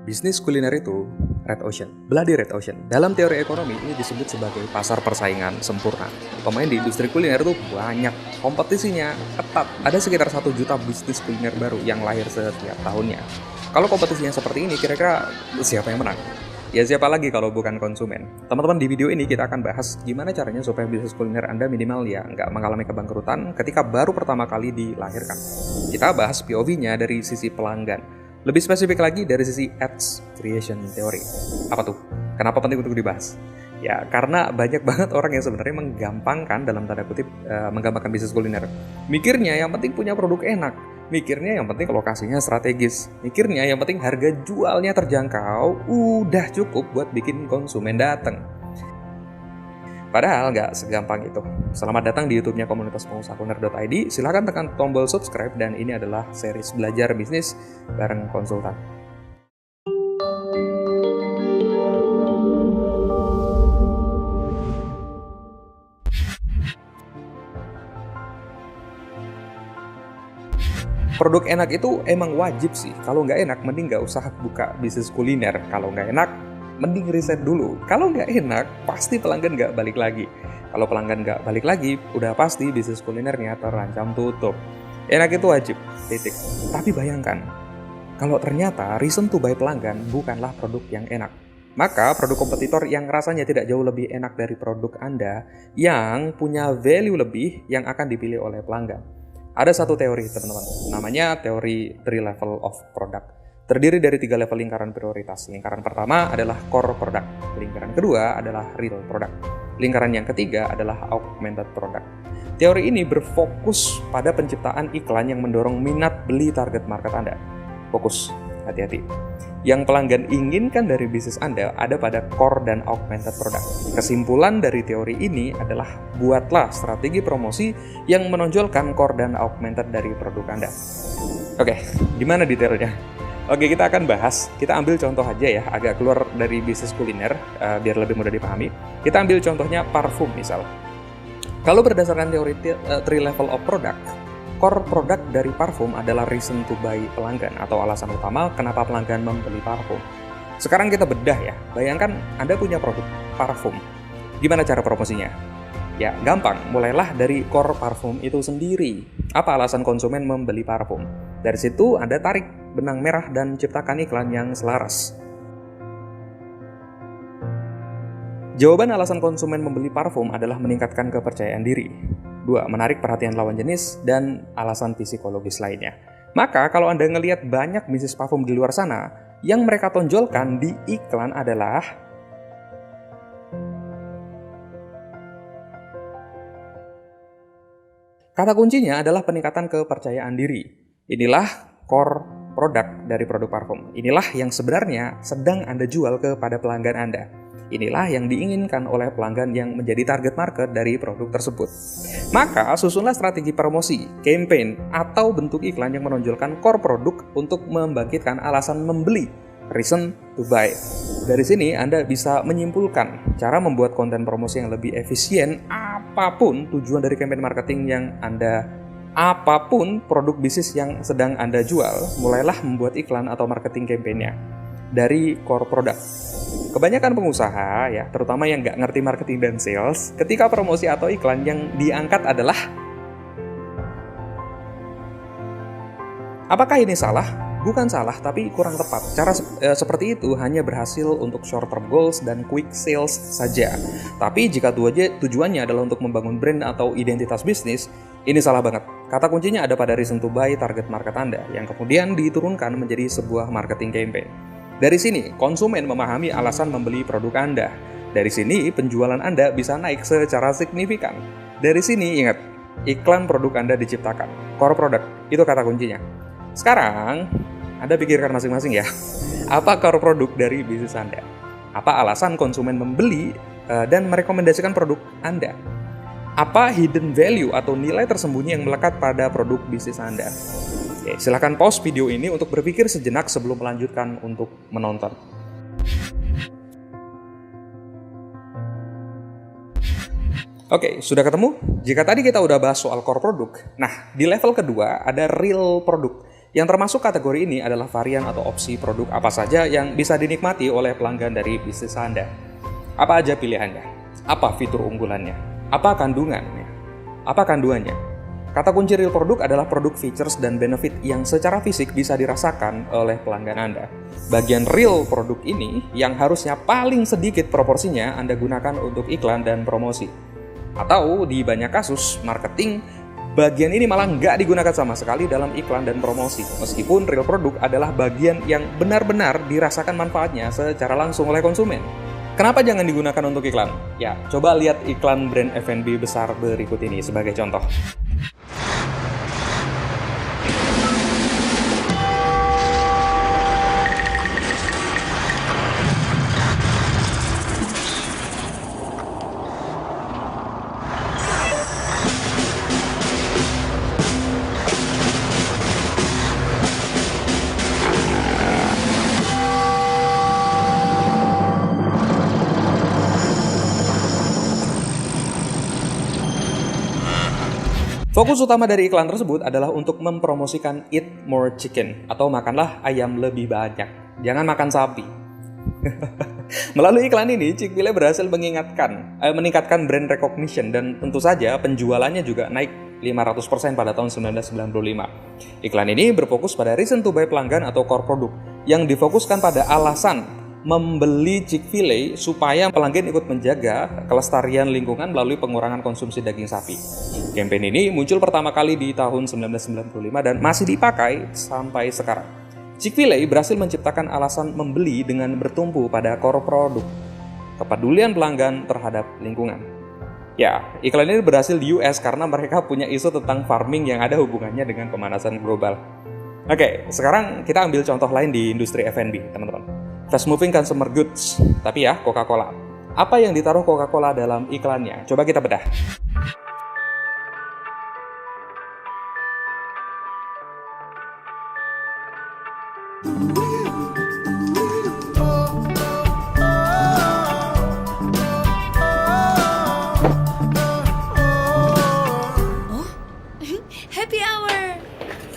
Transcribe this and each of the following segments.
Bisnis kuliner itu red ocean, bloody red ocean. Dalam teori ekonomi ini disebut sebagai pasar persaingan sempurna. Pemain di industri kuliner itu banyak, kompetisinya ketat. Ada sekitar 1 juta bisnis kuliner baru yang lahir setiap tahunnya. Kalau kompetisinya seperti ini, kira-kira siapa yang menang? Ya siapa lagi kalau bukan konsumen. Teman-teman, di video ini kita akan bahas gimana caranya supaya bisnis kuliner Anda minimal ya nggak mengalami kebangkrutan ketika baru pertama kali dilahirkan. Kita bahas POV-nya dari sisi pelanggan. Lebih spesifik lagi dari sisi ads creation theory. Apa tuh? Kenapa penting untuk dibahas? Ya, karena banyak banget orang yang sebenarnya menggampangkan dalam tanda kutip menggampangkan bisnis kuliner. Mikirnya yang penting punya produk enak. Mikirnya yang penting lokasinya strategis. Mikirnya yang penting harga jualnya terjangkau. Udah cukup buat bikin konsumen datang. Padahal nggak segampang itu. Selamat datang di YouTube-nya komunitas pengusahakuliner.id. Silahkan tekan tombol subscribe dan ini adalah series belajar bisnis bareng konsultan. Produk enak itu emang wajib sih. Kalau nggak enak, mending nggak usah buka bisnis kuliner. Kalau nggak enak, mending riset dulu. Kalau nggak enak, pasti pelanggan nggak balik lagi. Kalau pelanggan nggak balik lagi, udah pasti bisnis kulinernya terancam tutup. Enak itu wajib, titik. Tapi bayangkan, kalau ternyata reason to buy pelanggan bukanlah produk yang enak. Maka produk kompetitor yang rasanya tidak jauh lebih enak dari produk Anda, yang punya value lebih yang akan dipilih oleh pelanggan. Ada satu teori teman-teman, namanya teori 3 level of product. Terdiri dari 3 level lingkaran prioritas. Lingkaran pertama adalah core product. Lingkaran kedua adalah real product. Lingkaran yang ketiga adalah augmented product. Teori ini berfokus pada penciptaan iklan yang mendorong minat beli target market Anda. Fokus, hati-hati. Yang pelanggan inginkan dari bisnis Anda ada pada core dan augmented product. Kesimpulan dari teori ini adalah buatlah strategi promosi yang menonjolkan core dan augmented dari produk Anda. Oke, gimana detailnya? Oke, kita akan bahas. Kita ambil contoh aja ya, agak keluar dari bisnis kuliner, biar lebih mudah dipahami. Kita ambil contohnya parfum misal. Kalau berdasarkan teori 3 level of product, core product dari parfum adalah reason to buy pelanggan atau alasan utama kenapa pelanggan membeli parfum. Sekarang kita bedah ya, bayangkan Anda punya produk parfum. Gimana cara promosinya? Ya, gampang. Mulailah dari core parfum itu sendiri. Apa alasan konsumen membeli parfum? Dari situ Anda tarik benang merah dan ciptakan iklan yang selaras. Jawaban alasan konsumen membeli parfum adalah meningkatkan kepercayaan diri. 2. Menarik perhatian lawan jenis dan alasan psikologis lainnya. Maka kalau Anda ngelihat banyak bisnis parfum di luar sana, yang mereka tonjolkan di iklan adalah kata kuncinya adalah peningkatan kepercayaan diri. Inilah core produk dari produk parfum. Inilah yang sebenarnya sedang Anda jual kepada pelanggan Anda. Inilah yang diinginkan oleh pelanggan yang menjadi target market dari produk tersebut. Maka susunlah strategi promosi, campaign, atau bentuk iklan yang menonjolkan core produk untuk membangkitkan alasan membeli, reason to buy. Dari sini Anda bisa menyimpulkan cara membuat konten promosi yang lebih efisien apapun tujuan dari campaign marketing yang Anda, apapun produk bisnis yang sedang Anda jual, mulailah membuat iklan atau marketing campaign-nya dari core product. Kebanyakan pengusaha, ya terutama yang nggak ngerti marketing dan sales, ketika promosi atau iklan yang diangkat adalah, apakah ini salah? Bukan salah, tapi kurang tepat. Cara seperti itu hanya berhasil untuk short-term goals dan quick sales saja. Tapi jika tujuannya adalah untuk membangun brand atau identitas bisnis, ini salah banget. Kata kuncinya ada pada reason to buy target market Anda, yang kemudian diturunkan menjadi sebuah marketing campaign. Dari sini, konsumen memahami alasan membeli produk Anda. Dari sini, penjualan Anda bisa naik secara signifikan. Dari sini, ingat, iklan produk Anda diciptakan. Core product, itu kata kuncinya. Sekarang, Anda pikirkan masing-masing ya. Apa core produk dari bisnis Anda? Apa alasan konsumen membeli dan merekomendasikan produk Anda? Apa hidden value atau nilai tersembunyi yang melekat pada produk bisnis Anda? Oke, silahkan pause video ini untuk berpikir sejenak sebelum melanjutkan untuk menonton. Oke, sudah ketemu? Jika tadi kita udah bahas soal core produk, nah di level kedua ada real produk. Yang termasuk kategori ini adalah varian atau opsi produk apa saja yang bisa dinikmati oleh pelanggan dari bisnis Anda. Apa aja pilihannya? Apa fitur unggulannya? Apa kandungannya? Apa kandungannya? Kata kunci real produk adalah produk, features, dan benefit yang secara fisik bisa dirasakan oleh pelanggan Anda. Bagian real produk ini yang harusnya paling sedikit proporsinya Anda gunakan untuk iklan dan promosi. Atau di banyak kasus marketing, bagian ini malah nggak digunakan sama sekali dalam iklan dan promosi. Meskipun real produk adalah bagian yang benar-benar dirasakan manfaatnya secara langsung oleh konsumen. Kenapa jangan digunakan untuk iklan? Ya, coba lihat iklan brand F&B besar berikut ini sebagai contoh. Fokus utama dari iklan tersebut adalah untuk mempromosikan eat more chicken atau makanlah ayam lebih banyak, jangan makan sapi. Melalui iklan ini, Chick-fil-A berhasil meningkatkan brand recognition dan tentu saja penjualannya juga naik 500% pada tahun 1995. Iklan ini berfokus pada reason to buy pelanggan atau core produk yang difokuskan pada alasan membeli Chick-fil-A supaya pelanggan ikut menjaga kelestarian lingkungan melalui pengurangan konsumsi daging sapi. Campaign ini muncul pertama kali di tahun 1995 dan masih dipakai sampai sekarang. Chick-fil-A berhasil menciptakan alasan membeli dengan bertumpu pada core produk, kepedulian pelanggan terhadap lingkungan. Ya, iklan ini berhasil di US karena mereka punya isu tentang farming yang ada hubungannya dengan pemanasan global. Oke, sekarang kita ambil contoh lain di industri F&B, teman-teman. Fast moving consumer goods, tapi ya Coca-Cola. Apa yang ditaruh Coca-Cola dalam iklannya? Coba kita bedah. Oh, happy hour.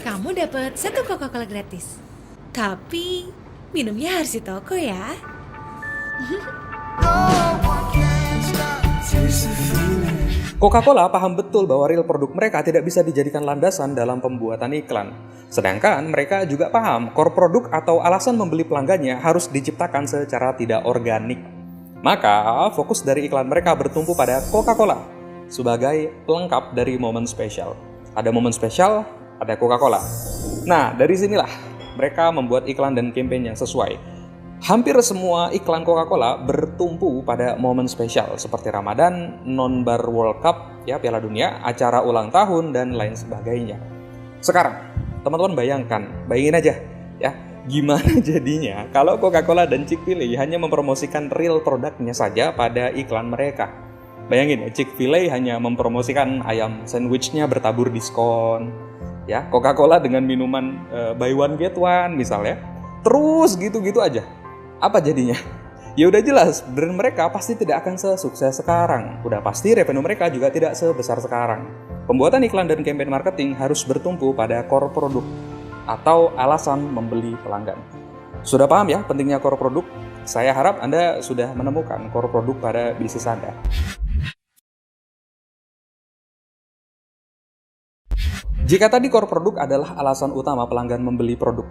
Kamu dapat 1 Coca-Cola gratis. Tapi minumnya harus di toko ya. Coca-Cola paham betul bahwa real produk mereka tidak bisa dijadikan landasan dalam pembuatan iklan. Sedangkan mereka juga paham core produk atau alasan membeli pelanggannya harus diciptakan secara tidak organik. Maka fokus dari iklan mereka bertumpu pada Coca-Cola sebagai pelengkap dari momen spesial. Ada momen spesial, ada Coca-Cola. Nah, dari sinilah mereka membuat iklan dan campaign yang sesuai. Hampir semua iklan Coca-Cola bertumpu pada momen spesial seperti Ramadan, non-bar World Cup, ya Piala Dunia, acara ulang tahun, dan lain sebagainya. Sekarang, teman-teman bayangin aja ya, gimana jadinya kalau Coca-Cola dan Chick-fil-A hanya mempromosikan real produknya saja pada iklan mereka. Bayangin ya, Chick-fil-A hanya mempromosikan ayam sandwichnya bertabur diskon, ya Coca-Cola dengan minuman buy one get one misalnya, terus gitu-gitu aja. Apa jadinya? Ya udah jelas, brand mereka pasti tidak akan sesukses sekarang. Udah pasti revenue mereka juga tidak sebesar sekarang. Pembuatan iklan dan campaign marketing harus bertumpu pada core produk atau alasan membeli pelanggan. Sudah paham ya pentingnya core produk? Saya harap Anda sudah menemukan core produk pada bisnis Anda. Jika tadi core produk adalah alasan utama pelanggan membeli produk,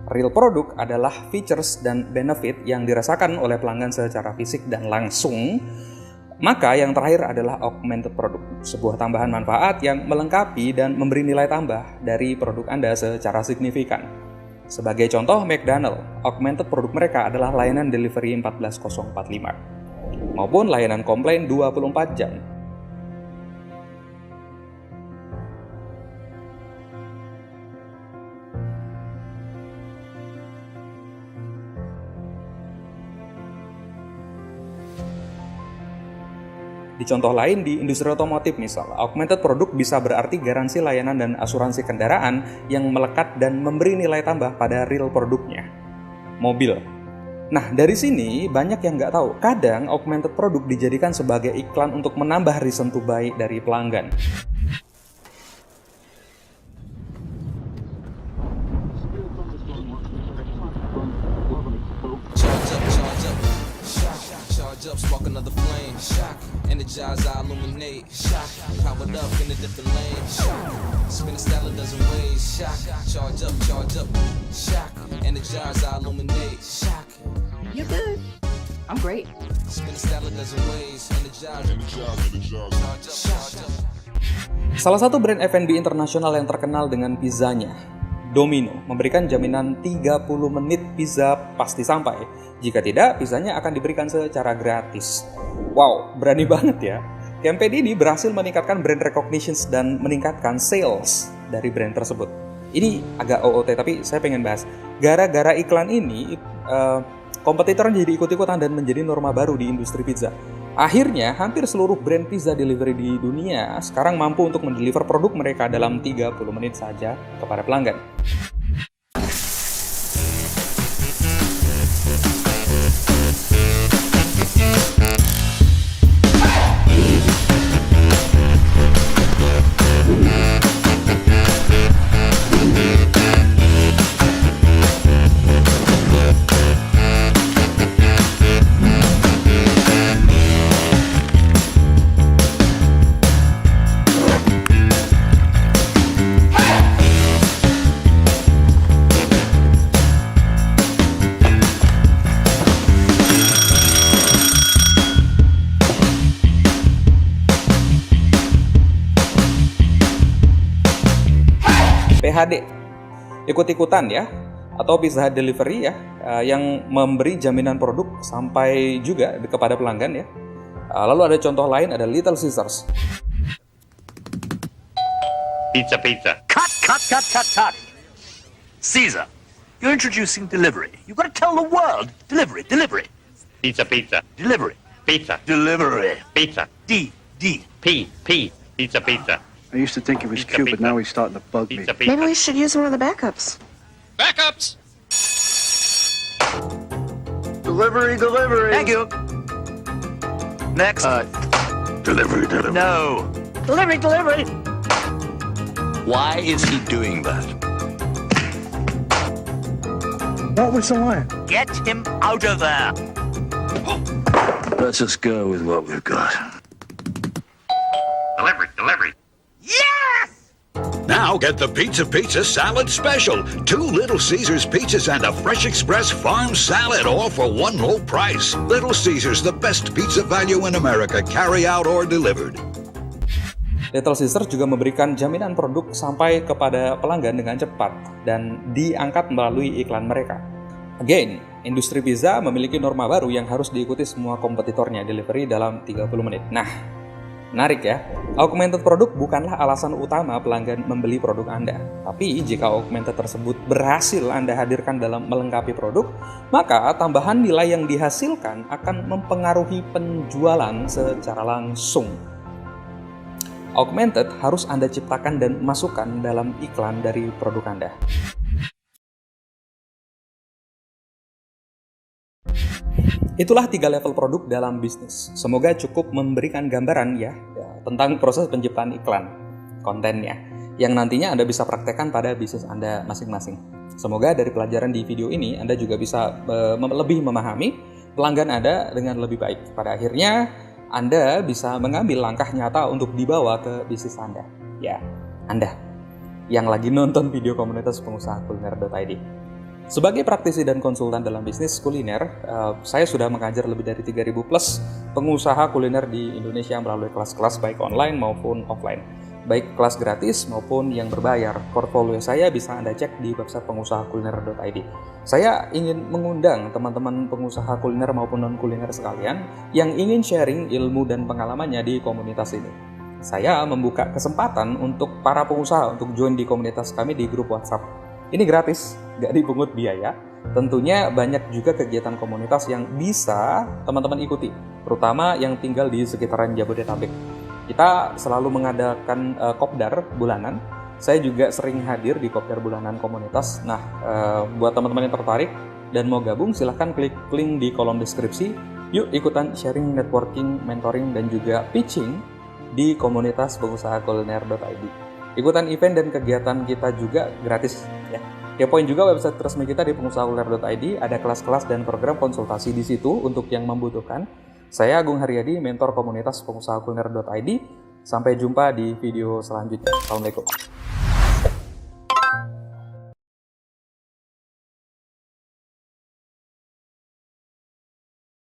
real produk adalah features dan benefit yang dirasakan oleh pelanggan secara fisik dan langsung, maka yang terakhir adalah augmented product, sebuah tambahan manfaat yang melengkapi dan memberi nilai tambah dari produk Anda secara signifikan. Sebagai contoh, McDonald's, augmented produk mereka adalah layanan delivery 14.045 maupun layanan komplain 24 jam. Di contoh lain, di industri otomotif misal, augmented product bisa berarti garansi layanan dan asuransi kendaraan yang melekat dan memberi nilai tambah pada real produknya, mobil. Nah, dari sini banyak yang nggak tahu, kadang augmented product dijadikan sebagai iklan untuk menambah reason to buy dari pelanggan. Charge up, spark another flame. Shock, energize, I illuminate. Shock, powered up in a different lane. Shock, spin a style a dozen ways. Shock, charge up, shock, energize, I illuminate. Shock. You're good. I'm great. Spin a style a dozen ways. Energize, charge up. Salah satu brand F&B internasional yang terkenal dengan pizzanya, Domino, memberikan jaminan 30 menit pizza pasti sampai. Jika tidak, pizzanya akan diberikan secara gratis. Wow, berani banget ya. Campaign ini berhasil meningkatkan brand recognition dan meningkatkan sales dari brand tersebut. Ini agak OOT, tapi saya pengen bahas. Gara-gara iklan ini, kompetitor jadi ikut-ikutan dan menjadi norma baru di industri pizza. Akhirnya, hampir seluruh brand pizza delivery di dunia sekarang mampu untuk mendeliver produk mereka dalam 30 menit saja kepada pelanggan. PHD, ikut-ikutan ya, atau Pizza Hut Delivery ya, yang memberi jaminan produk sampai juga kepada pelanggan ya. Lalu ada contoh lain, ada Little Caesars. Pizza. Cut. Caesar, you're introducing delivery. You've got to tell the world. Delivery. Pizza. Delivery. Pizza. Delivery. Pizza. D. P. Pizza. I used to think he was cute, but now he's starting to bug me. Maybe we should use one of the backups. Backups! Delivery. Thank you. Next. Delivery. No. Delivery. Why is he doing that? What was the line? Get him out of there. Let's just go with what we've got. Delivery. Now get the Pizza Salad Special. 2 Little Caesars pizzas and a Fresh Express farm salad, all for one low price. Little Caesars, the best pizza value in America, carry out or delivered. Little Caesars juga memberikan jaminan produk sampai kepada pelanggan dengan cepat dan diangkat melalui iklan mereka. Again, industri pizza memiliki norma baru yang harus diikuti semua kompetitornya, delivery dalam 30 menit. Nah, menarik ya, augmented produk bukanlah alasan utama pelanggan membeli produk Anda. Tapi jika augmented tersebut berhasil Anda hadirkan dalam melengkapi produk, maka tambahan nilai yang dihasilkan akan mempengaruhi penjualan secara langsung. Augmented harus Anda ciptakan dan masukkan dalam iklan dari produk Anda. Itulah 3 level produk dalam bisnis. Semoga cukup memberikan gambaran ya tentang proses penciptaan iklan, kontennya, yang nantinya Anda bisa praktekkan pada bisnis Anda masing-masing. Semoga dari pelajaran di video ini Anda juga bisa lebih memahami pelanggan Anda dengan lebih baik. Pada akhirnya Anda bisa mengambil langkah nyata untuk dibawa ke bisnis Anda. Ya, Anda yang lagi nonton video komunitas pengusaha kuliner.id. Sebagai praktisi dan konsultan dalam bisnis kuliner, saya sudah mengajar lebih dari 3.000 plus pengusaha kuliner di Indonesia melalui kelas-kelas baik online maupun offline. Baik kelas gratis maupun yang berbayar. Portfolio saya bisa Anda cek di website pengusahakuliner.id. Saya ingin mengundang teman-teman pengusaha kuliner maupun non-kuliner sekalian yang ingin sharing ilmu dan pengalamannya di komunitas ini. Saya membuka kesempatan untuk para pengusaha untuk join di komunitas kami di grup WhatsApp. Ini gratis, nggak dipungut biaya. Tentunya banyak juga kegiatan komunitas yang bisa teman-teman ikuti, terutama yang tinggal di sekitaran Jabodetabek. Kita selalu mengadakan kopdar bulanan. Saya juga sering hadir di kopdar bulanan komunitas. Nah, buat teman-teman yang tertarik dan mau gabung, silahkan klik link di kolom deskripsi. Yuk ikutan sharing, networking, mentoring, dan juga pitching di komunitas pengusaha kuliner.id. Ikutan event dan kegiatan kita juga gratis ya. Kepoin juga website resmi kita di pengusahakuliner.id, ada kelas-kelas dan program konsultasi di situ untuk yang membutuhkan. Saya Agung Haryadi, mentor komunitas pengusaha kuliner.id. Sampai jumpa di video selanjutnya. Assalamualaikum.